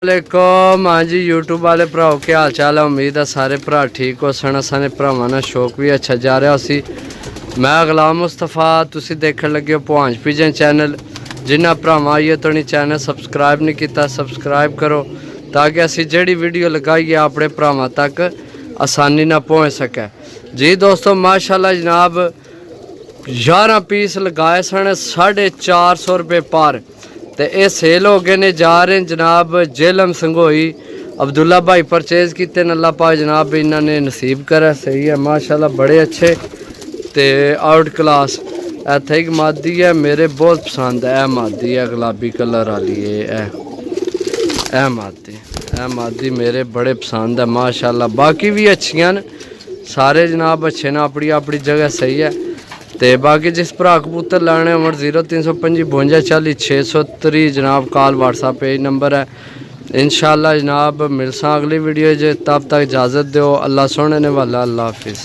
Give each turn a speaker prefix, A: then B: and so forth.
A: वालेकुम। हाँ जी यूट्यूब वाले भराओ क्या हाल चाल है। उम्मीद है सारे भरा ठीक हो सन। सारे भरावां दा शौक भी अच्छा जा रहा सी। मैं गुलाम मुस्तफा, तुसी देखने लगे हो भांज पिजन चैनल। जिन्हें भरावां आइए तो नहीं चैनल सबसक्राइब नहीं किया सबसक्राइब करो ताकि असी जड़ी वीडियो लगाइए अपने भरावां तक आसानी ना पहुँच सके। जी दोस्तों माशाल्लाह जनाब 11 पीस लगाए सन 450 रुपये पर। तो ये सेल हो गए ने जा रहे हैं जनाब जेलम संघोई अब्दुल्ला भाई परचेज किते अल्लाह पाक जनाब इन्होंने नसीब करा। सही है माशाल्लाह बड़े अच्छे ते आउट क्लास। इत्थे एक मादी है मेरे बहुत पसंद है। मादी है गुलाबी कलर वाली है मादी मेरे बड़े पसंद है माशाल्लाह। बाकी भी अच्छियां न सारे जनाब अच्छे न अपनी अपनी जगह सही है। तो बाकी जिस भरा कबूतर लाने उमर 0325 52 40 630 जनाब कॉल व्हाट्सएप पे नंबर है। इंशाल्लाह जनाब मिलसा अगली वीडियो जे तब तक इजाज़त दो। अल्लाह सोने ने वाला अल्लाह हाफिज़।